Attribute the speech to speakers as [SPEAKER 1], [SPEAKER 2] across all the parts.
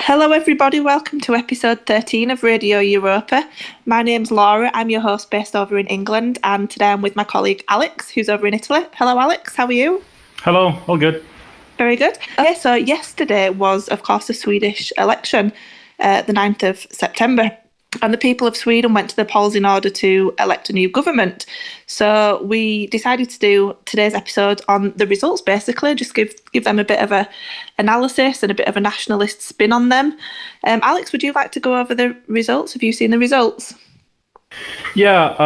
[SPEAKER 1] Hello everybody, welcome to episode 13 of Radio Europa. My name's Laura, I'm your host based over in England, and today I'm with my colleague Alex, who's over in Italy. Hello Alex, how are you?
[SPEAKER 2] Hello, all good.
[SPEAKER 1] Very good. Okay, so yesterday was of course the Swedish election, the 9th of September. And the people of Sweden went to the polls in order to elect a new government. So we decided to do today's episode on the results, basically, just give them a bit of a analysis and a bit of a nationalist spin on them. Alex, would you like to go over the results? Have you seen the results?
[SPEAKER 2] Yeah,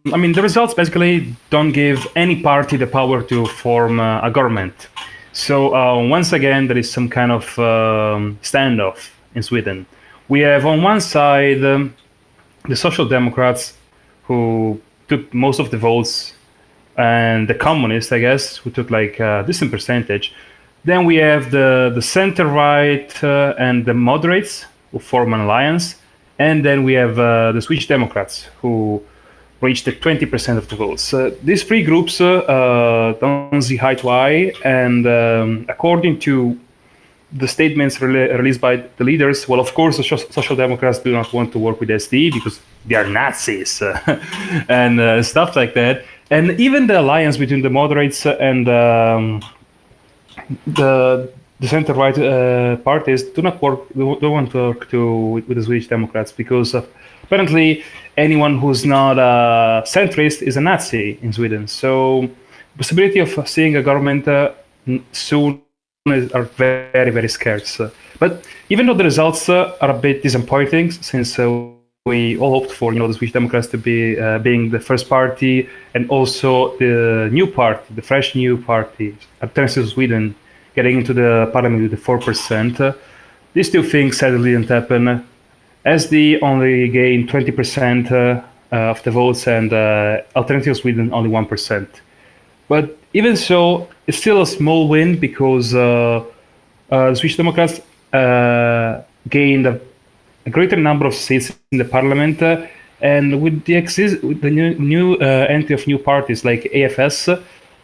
[SPEAKER 2] the results basically don't give any party the power to form a government. So once again, there is some kind of standoff in Sweden. We have on one side the Social Democrats, who took most of the votes, and the Communists, I guess, who took like a decent percentage. Then we have the center-right and the moderates, who form an alliance. And then we have the Swedish Democrats, who reached the 20% of the votes. These three groups don't see eye to eye, and according to the statements released by the leaders, well, of course, the Social Democrats do not want to work with SD because they are Nazis and stuff like that. And even the alliance between the moderates and the center-right parties don't want to work with the Swedish Democrats because apparently anyone who's not a centrist is a Nazi in Sweden. So the possibility of seeing a government soon are very, very scarce. But even though the results are a bit disappointing, since we all hoped for the Swedish Democrats to be being the first party, and also the new party, the fresh new party, Alternative Sweden, getting into the parliament with the 4%. These two things sadly didn't happen. SD only gained 20% of the votes, and Alternative Sweden only 1%. But even so, it's still a small win because the Swedish Democrats gained a greater number of seats in the parliament, and with the new entry of new parties like AFS,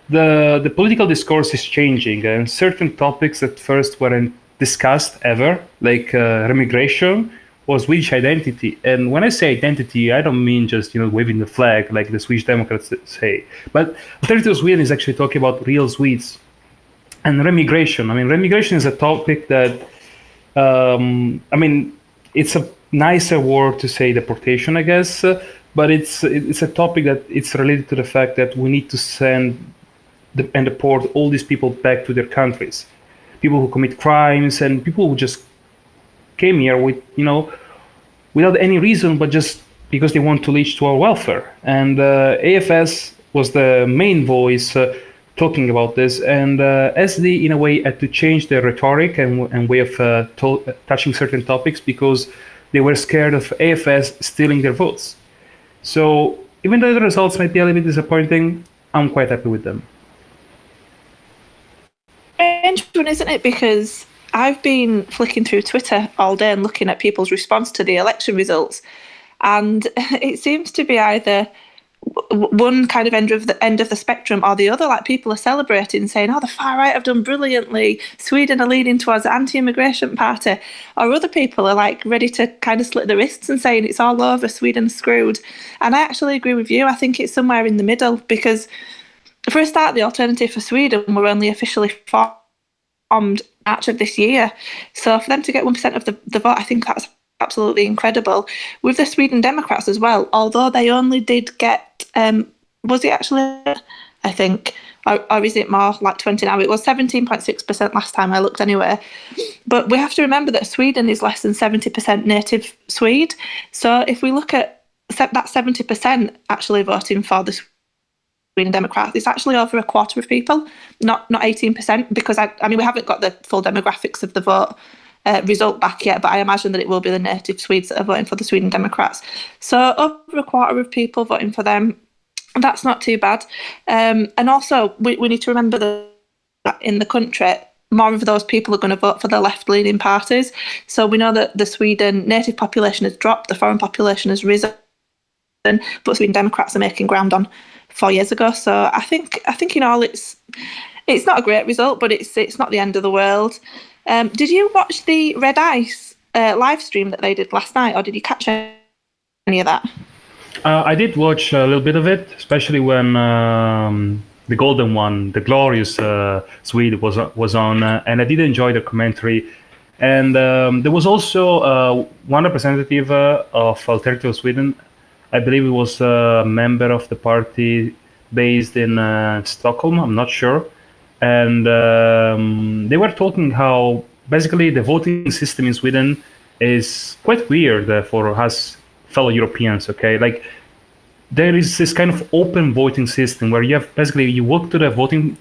[SPEAKER 2] the political discourse is changing, and certain topics at first weren't discussed ever, like remigration or Swedish identity. And when I say identity, I don't mean just waving the flag like the Swedish Democrats say, but Alternative Sweden is actually talking about real Swedes. And remigration. Remigration is a topic that it's a nicer word to say deportation, I guess, but it's a topic that it's related to the fact that we need to send and deport all these people back to their countries. People who commit crimes and people who just came here with without any reason, but just because they want to leech to our welfare. And AFS was the main voice talking about this, and SD in a way had to change their rhetoric and way of touching certain topics because they were scared of AFS stealing their votes. So even though the results might be a little bit disappointing, I'm quite happy with them.
[SPEAKER 1] Interesting, isn't it? Because I've been flicking through Twitter all day and looking at people's response to the election results, and it seems to be either one kind of end of the spectrum or the other. Like, people are celebrating, saying, "Oh, the far right have done brilliantly. Sweden are leading towards the anti-immigration party," or other people are like ready to kind of slit their wrists and saying it's all over, Sweden's screwed. And I actually agree with you. I think it's somewhere in the middle because, for a start, the Alternative for Sweden were only officially formed March of this year. So for them to get 1% of the vote, I think that's absolutely incredible. With the Sweden Democrats as well, although they only did get, was it actually, I think, or is it more like 20 now? It was 17.6% last time I looked anyway. But we have to remember that Sweden is less than 70% native Swede. So if we look at that 70% actually voting for the Sweden Democrats, it's actually over a quarter of people, not 18%, because we haven't got the full demographics of the vote result back yet, but I imagine that it will be the native Swedes that are voting for the Sweden Democrats. So over a quarter of people voting for them, that's not too bad. And also, we need to remember that in the country, more of those people are going to vote for the left-leaning parties. So we know that the Sweden native population has dropped, the foreign population has risen, but Sweden Democrats are making ground on 4 years ago. So I think in all it's not a great result, but it's not the end of the world. Did you watch the Red Ice live stream that they did last night, or did you catch any of that?
[SPEAKER 2] I did watch a little bit of it, especially when the golden one, the glorious Swede, was on, and I did enjoy the commentary. And there was also one representative of Alternative Sweden. I believe he was a member of the party based in Stockholm. I'm not sure. And they were talking how basically the voting system in Sweden is quite weird for us fellow Europeans. Okay, like there is this kind of open voting system where you have basically you walk to the voting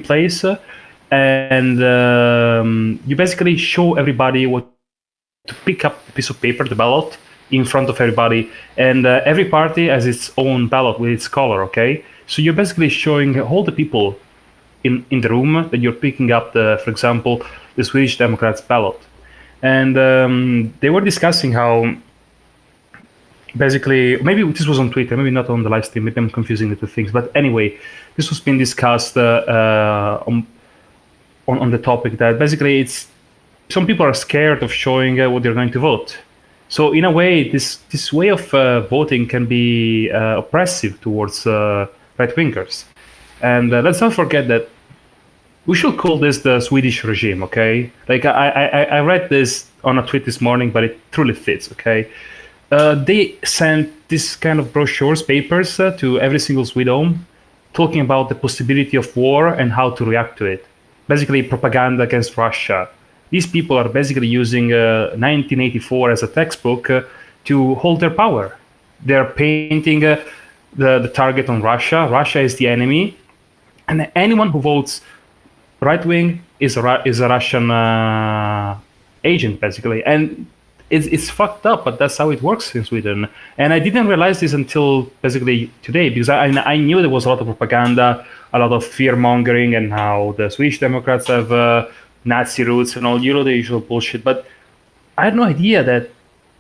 [SPEAKER 2] place. And you basically show everybody what to pick up a piece of paper, the ballot, in front of everybody. And every party has its own ballot with its color, okay? So you're basically showing all the people in the room that you're picking up, for example, the Swedish Democrats' ballot. And they were discussing how basically, maybe this was on Twitter, maybe not on the live stream, maybe I'm confusing the two things. But anyway, this was being discussed on the topic that basically it's some people are scared of showing what they're going to vote. So in a way, this way of voting can be oppressive towards right-wingers. And let's not forget that we should call this the Swedish regime, okay? Like I read this on a tweet this morning, but it truly fits, okay? They sent this kind of brochures, papers to every single Swede home, talking about the possibility of war and how to react to it. Basically propaganda against Russia. These people are basically using 1984 as a textbook to hold their power. They're painting the target on Russia. Russia is the enemy, and anyone who votes right wing is a Russian agent, basically. And it's fucked up, but that's how it works in Sweden. And I didn't realize this until basically today, because I knew there was a lot of propaganda, a lot of fear mongering, and how the Swedish Democrats have Nazi roots and all, the usual bullshit. But I had no idea that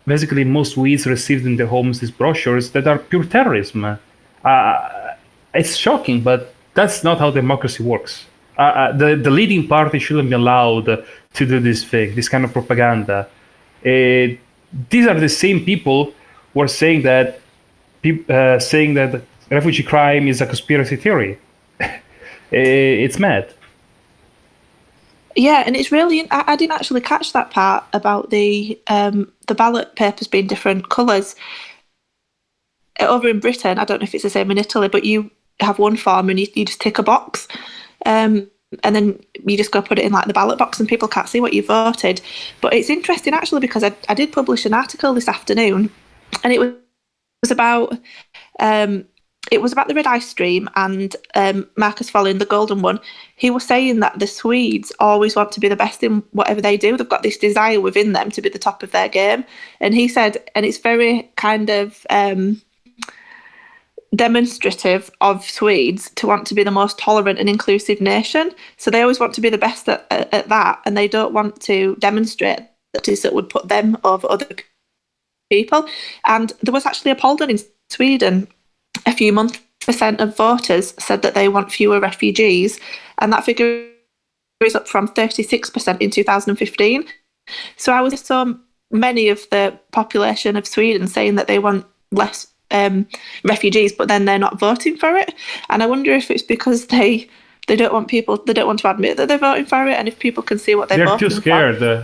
[SPEAKER 2] basically most Swedes received in their homes these brochures that are pure terrorism. It's shocking, but that's not how democracy works. The leading party shouldn't be allowed to do this thing, this kind of propaganda. These are the same people who are saying that refugee crime is a conspiracy theory. It's mad.
[SPEAKER 1] Yeah, and it's really, I didn't actually catch that part about the ballot papers being different colours. Over in Britain, I don't know if it's the same in Italy, but you have one form and you just tick a box. And then you just go put it in like the ballot box and people can't see what you voted. But it's interesting actually because I did publish an article this afternoon, and it was about the Red Ice stream, and Marcus Follin, the golden one, he was saying that the Swedes always want to be the best in whatever they do. They've got this desire within them to be the top of their game. And he said, and it's very kind of demonstrative of Swedes to want to be the most tolerant and inclusive nation. So they always want to be the best at that, and they don't want to demonstrate that would put them over other people. And there was actually a poll done in Sweden a few months. % of voters said that they want fewer refugees, and that figure is up from 36% in 2015. So I was so many of the population of Sweden saying that they want less refugees, but then they're not voting for it. And I wonder if it's because they don't want to admit that they're voting for it, and if people can see what they're voting for.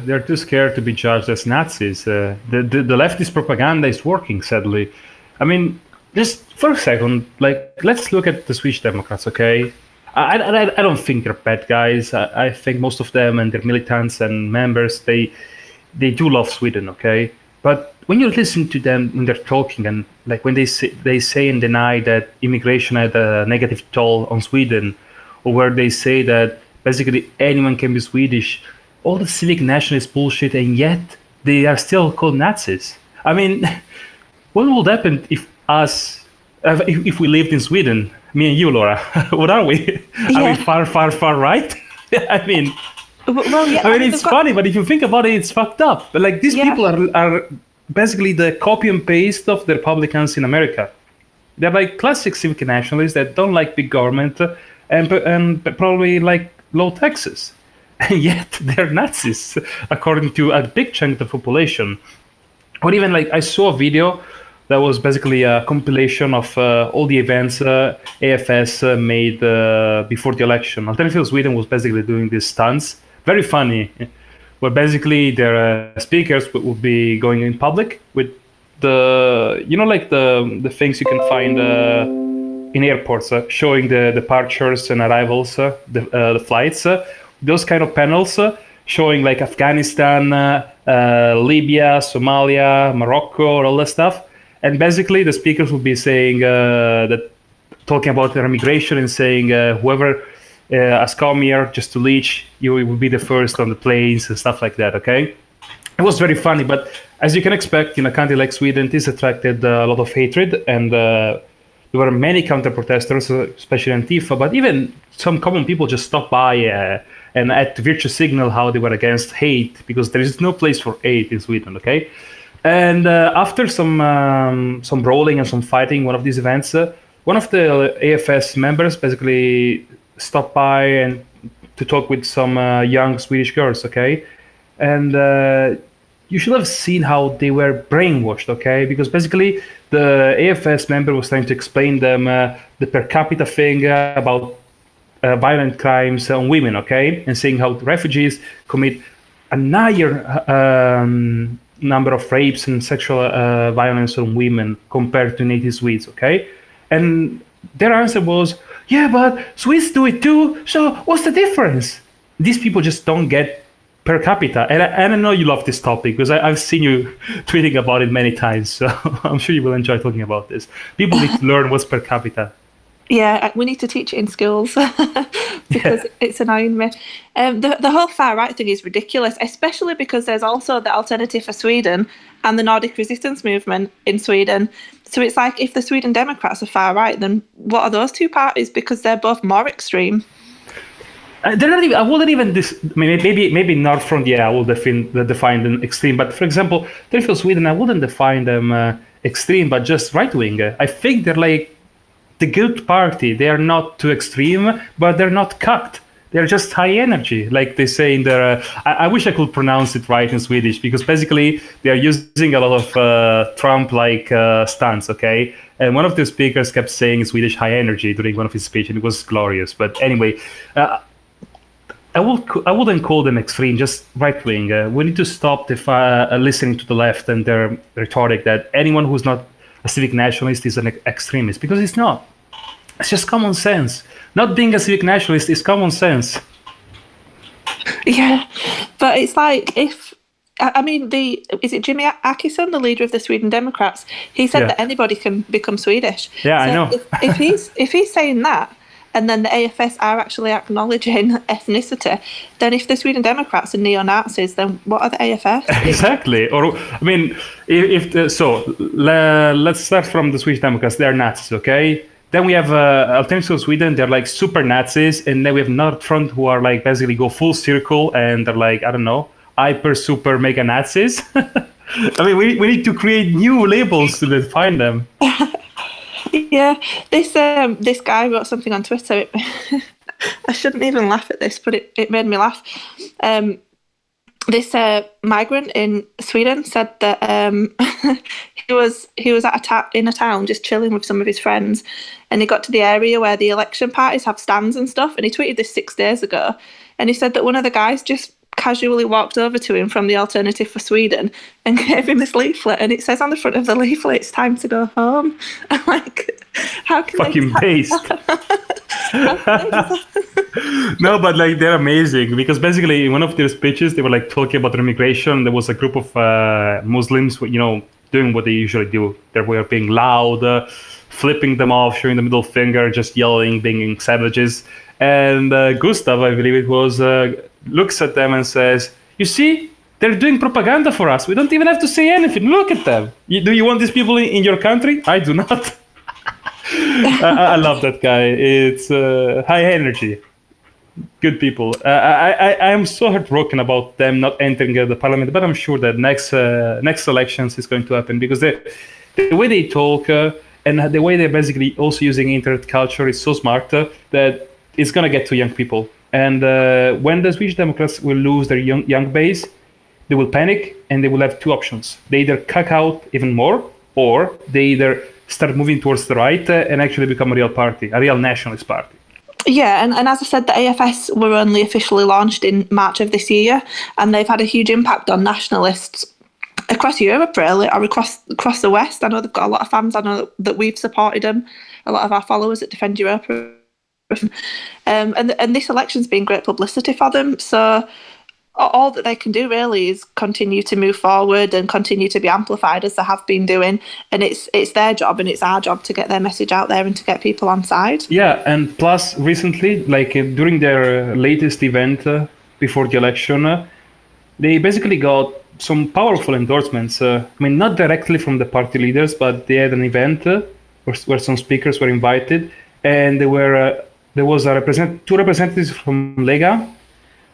[SPEAKER 2] They're too scared to be judged as Nazis. The leftist propaganda is working, sadly. I mean, just for a second, like, let's look at the Swedish Democrats, okay? I don't think they're bad guys. I think most of them and their militants and members, they do love Sweden, okay? But when you listen to them when they're talking, and like when they say and deny that immigration had a negative toll on Sweden, or where they say that basically anyone can be Swedish, all the civic nationalist bullshit, and yet they are still called Nazis. I mean, what would happen if we lived in Sweden, me and you, Laura? What are we? Yeah. Are we far right? I mean... Well, yeah, I mean, it's funny, but if you think about it, it's fucked up. But like, these people are basically the copy and paste of the Republicans in America. They're like classic civic nationalists that don't like big government and probably like low taxes. and yet they're Nazis, according to a big chunk of the population. Or even like I saw a video that was basically a compilation of all the events AFS made before the election. Alternative Sweden was basically doing these stunts, very funny, where basically their speakers would be going in public with the, like the things you can find in airports, showing the departures and arrivals, the flights, those kind of panels, showing like Afghanistan, Libya, Somalia, Morocco, all that stuff. And basically, the speakers will be saying talking about their immigration and saying whoever has come here just to leech, you will be the first on the planes and stuff like that. Okay, it was very funny, but as you can expect, in a country like Sweden, this attracted a lot of hatred, and there were many counter-protesters, especially Antifa, but even some common people just stopped by and had to virtue signal how they were against hate, because there is no place for hate in Sweden. Okay. And after some brawling and some fighting, one of these events, one of the AFS members basically stopped by and to talk with some young Swedish girls, okay? And you should have seen how they were brainwashed, okay? Because basically the AFS member was trying to explain them the per capita thing about violent crimes on women, okay? And saying how refugees commit a higher number of rapes and sexual violence on women compared to native Swedes, okay? And their answer was, yeah, but Swedes do it too, so what's the difference? These people just don't get per capita. And I know you love this topic because I've seen you tweeting about it many times, so I'm sure you will enjoy talking about this. People need to learn what's per capita.
[SPEAKER 1] Yeah, we need to teach it in schools because it's annoying me. The whole far right thing is ridiculous, especially because there's also the Alternative for Sweden and the Nordic Resistance Movement in Sweden. So it's like if the Sweden Democrats are far right, then what are those two parties? Because they're both more extreme.
[SPEAKER 2] They're not even, I wouldn't even maybe North Front. Yeah, I will define them extreme. But for example, for Sweden, I wouldn't define them extreme, but just right wing. I think they're like the good party. They are not too extreme, but they're not cucked. They're just high energy, like they say in their. I wish I could pronounce it right in Swedish, because basically they are using a lot of Trump-like stunts. Okay, and one of the speakers kept saying Swedish high energy during one of his speeches, and it was glorious. But anyway, I wouldn't call them extreme, just right wing. We need to stop listening to the left and their rhetoric that anyone who's not a civic nationalist is an extremist, because it's not. It's just common sense. Not being a civic nationalist is common sense.
[SPEAKER 1] Yeah, but it's like is it Jimmy Åkesson, the leader of the Sweden Democrats? He said that anybody can become Swedish.
[SPEAKER 2] Yeah, so I know.
[SPEAKER 1] if he's saying that, and then the AFS are actually acknowledging ethnicity, then if the Sweden Democrats are neo-Nazis, then what are the AFS?
[SPEAKER 2] Exactly. Or, I mean, let's start from the Swedish Democrats. They're Nazis, okay? Then we have Alternative Sweden, they're like super Nazis. And then we have North Front, who are like basically go full circle and they're like, I don't know, hyper, super, mega Nazis. I mean, we need to create new labels to define them.
[SPEAKER 1] Yeah, this guy wrote something on Twitter. I shouldn't even laugh at this, but it made me laugh. This migrant in Sweden said that he was in a town just chilling with some of his friends, and he got to the area where the election parties have stands and stuff, and he tweeted this 6 days ago, and he said that one of the guys just casually walked over to him from the Alternative for Sweden and gave him this leaflet, and it says on the front of the leaflet, "It's time to go home." I'm like, how can
[SPEAKER 2] fucking based? No, but like they're amazing, because basically in one of their speeches they were like talking about immigration. There was a group of Muslims, doing what they usually do. They were being loud, flipping them off, showing the middle finger, just yelling, being savages. And Gustav, I believe it was, looks at them and says, "You see, they're doing propaganda for us. We don't even have to say anything. Look at them. Do you want these people in your country? I do not." I love that guy. It's high energy. Good people. I am so heartbroken about them not entering the parliament, but I'm sure that next elections is going to happen, because the way they talk and the way they're basically also using internet culture is so smart that it's going to get to young people. And when the Swedish Democrats will lose their young base, they will panic and they will have two options. They either cack out even more, or they either start moving towards the right and actually become a real party, a real nationalist party.
[SPEAKER 1] Yeah, and as I said, the AFS were only officially launched in March of this year, and they've had a huge impact on nationalists across Europe, really, or across the West. I know they've got a lot of fans. I know that we've supported them, a lot of our followers at Defend Europa. And this election's been great publicity for them. So all that they can do really is continue to move forward and continue to be amplified as they have been doing. And it's their job and it's our job to get their message out there and to get people on side.
[SPEAKER 2] Yeah, and plus recently, like during their latest event before the election, they basically got some powerful endorsements. I mean, not directly from the party leaders, but they had an event where some speakers were invited, and there was two representatives from Lega,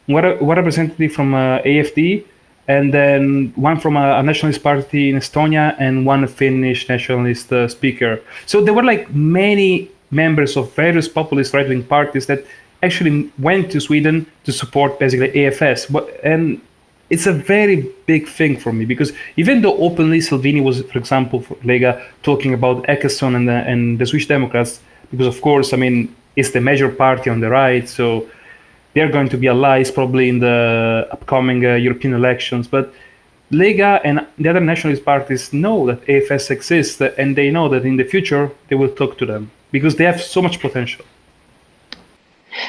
[SPEAKER 2] one representative from AFD, and then one from a nationalist party in Estonia, and one Finnish nationalist speaker. So there were like many members of various populist right-wing parties that actually went to Sweden to support basically AFS. And it's a very big thing for me, because even though openly Salvini was, for example, for Lega, talking about Ekesson and the Swedish Democrats, because of course, I mean, it's the major party on the right, so they're going to be allies probably in the upcoming European elections. But Lega and the other nationalist parties know that AFS exists, and they know that in the future they will talk to them because they have so much potential.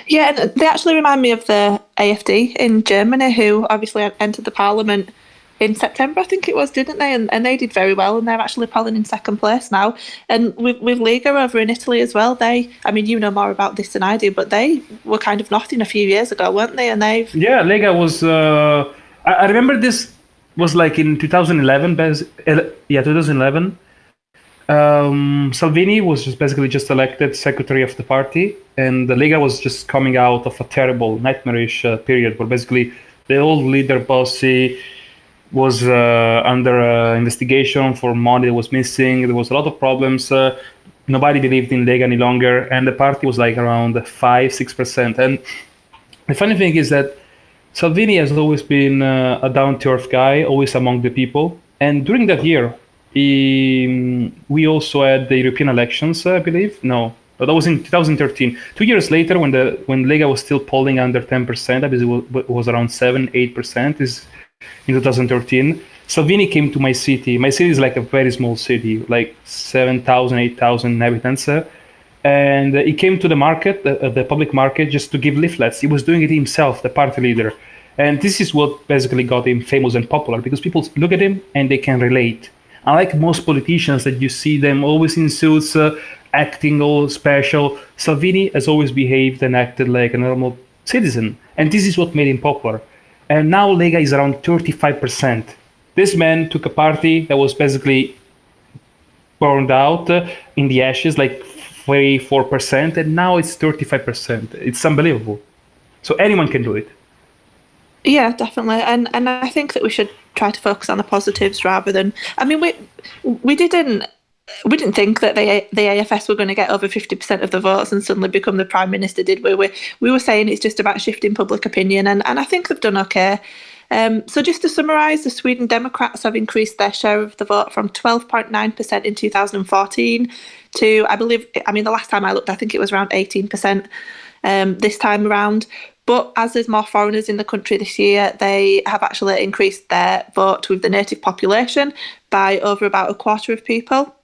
[SPEAKER 1] Yeah, and they actually remind me of the AFD in Germany, who obviously entered the parliament in September, I think it was, didn't they? And they did very well, and they're actually polling in second place now. And with Lega over in Italy as well, I mean, you know more about this than I do, but they were kind of nothing a few years ago, weren't they? And they've...
[SPEAKER 2] Yeah, Lega was... I remember this was like in 2011. 2011. Salvini was just elected secretary of the party, and the Lega was just coming out of a terrible, nightmarish period where basically the old leader Bossi was under investigation for money that was missing. There was a lot of problems. Nobody believed in Lega any longer, and the party was like around 5-6%. And the funny thing is that Salvini has always been a down-to-earth guy, always among the people. And during that year, we also had the European elections, I believe. No, that was in 2013. 2 years later, when Lega was still polling under 10%, I believe it was around 7-8%. Is in 2013, Salvini came to my city. My city is like a very small city, like 7,000, 8,000 inhabitants. And he came to the market, the public market, just to give leaflets. He was doing it himself, the party leader. And this is what basically got him famous and popular, because people look at him and they can relate. Unlike most politicians that you see them always in suits, acting all special, Salvini has always behaved and acted like a normal citizen. And this is what made him popular. And now Lega is around 35%. This man took a party that was basically burned out in the ashes, like 3-4%, and now it's 35%. It's unbelievable. So anyone can do it.
[SPEAKER 1] Yeah, definitely. And I think that we should try to focus on the positives rather than... I mean, we didn't think that the AFS were going to get over 50% of the votes and suddenly become the Prime Minister, did we? We were saying it's just about shifting public opinion, and I think they've done okay. So just to summarise, the Sweden Democrats have increased their share of the vote from 12.9% in 2014 to, the last time I looked, I think it was around 18% this time around. But as there's more foreigners in the country this year, they have actually increased their vote with the native population by over about a quarter of people,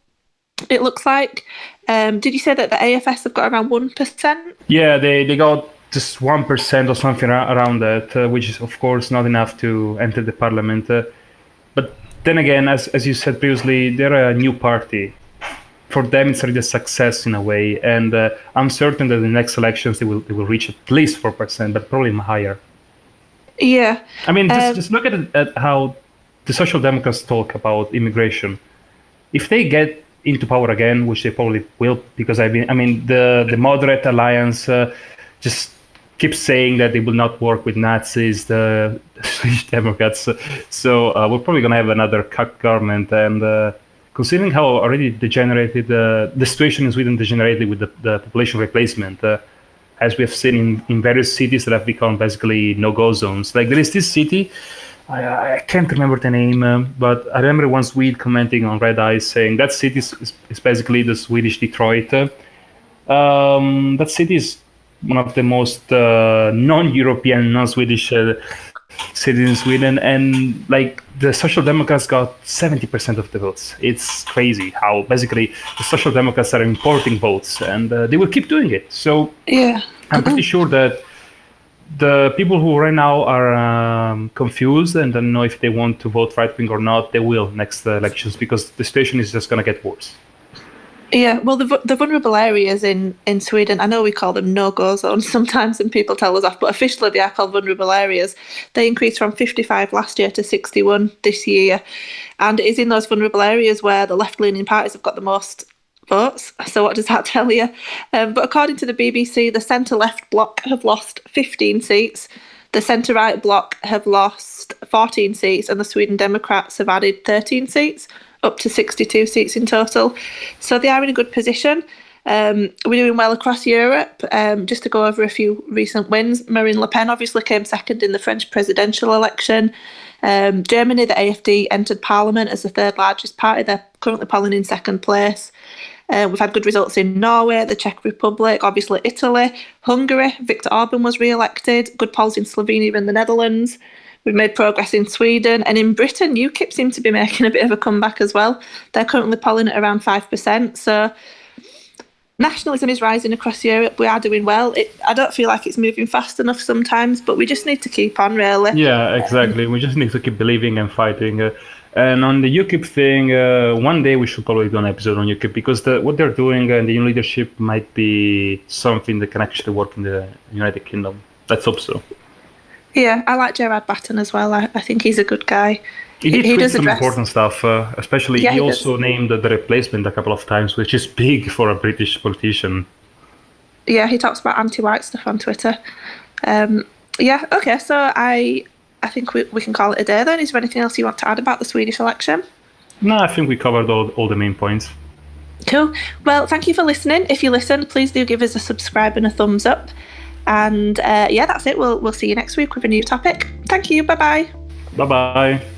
[SPEAKER 1] it looks like. Did you say that the AFS have got around 1%?
[SPEAKER 2] Yeah, they got just 1% or something around that, which is, of course, not enough to enter the parliament. But then again, as you said previously, they're a new party. For them, it's already a success in a way, and I'm certain that in the next elections they will reach at least 4%, but probably higher.
[SPEAKER 1] Yeah.
[SPEAKER 2] I mean, just look at how the Social Democrats talk about immigration. If they get into power again, which they probably will, because the moderate alliance just keeps saying that they will not work with Nazis, the Swedish Democrats. So we're probably going to have another cut government, and considering how already degenerated the situation in Sweden degenerated with the population replacement, as we have seen in various cities that have become basically no-go zones. Like there is this city, I can't remember the name, but I remember one Swede commenting on Red Eye saying that city is basically the Swedish Detroit. That city is one of the most non-European, non-Swedish cities in Sweden, and like the Social Democrats got 70% of the votes. It's crazy how basically the Social Democrats are importing votes, and they will keep doing it. So
[SPEAKER 1] yeah,
[SPEAKER 2] I'm pretty sure that the people who right now are confused and don't know if they want to vote right-wing or not, they will next elections, because the situation is just going to get worse.
[SPEAKER 1] Yeah, well, the vulnerable areas in Sweden, I know we call them no-go zones sometimes and people tell us off, but officially they are called vulnerable areas. They increased from 55 last year to 61 this year. And it is in those vulnerable areas where the left-leaning parties have got the most votes. So what does that tell you? But according to the BBC, the centre-left bloc have lost 15 seats. The centre-right bloc have lost 14 seats, and the Sweden Democrats have added 13 seats, up to 62 seats in total. So they are in a good position. We're doing well across Europe. Just to go over a few recent wins, Marine Le Pen obviously came second in the French presidential election. Germany, the AfD entered parliament as the third largest party. They're currently polling in second place. We've had good results in Norway, the Czech Republic, obviously Italy, Hungary. Viktor Orban was re-elected. Good polls in Slovenia and the Netherlands. We've made progress in Sweden, and in Britain, UKIP seem to be making a bit of a comeback as well. They're currently polling at around 5%. So nationalism is rising across Europe. We are doing well. I don't feel like it's moving fast enough sometimes, but we just need to keep on, really.
[SPEAKER 2] Yeah, exactly. We just need to keep believing and fighting. And on the UKIP thing, one day we should probably do an episode on UKIP, because what they're doing and the new leadership might be something that can actually work in the United Kingdom. Let's hope so.
[SPEAKER 1] Yeah, I like Gerard Batten as well. I think he's a good guy.
[SPEAKER 2] He does some important stuff, especially he also named the replacement a couple of times, which is big for a British politician.
[SPEAKER 1] Yeah, he talks about anti-white stuff on Twitter. Yeah, okay, so I think we can call it a day then. Is there anything else you want to add about the Swedish election?
[SPEAKER 2] No, I think we covered all the main points.
[SPEAKER 1] Cool. Well, thank you for listening. If you listened, please do give us a subscribe and a thumbs up. And yeah, that's it. We'll see you next week with a new topic. Thank you. Bye-bye.
[SPEAKER 2] Bye-bye.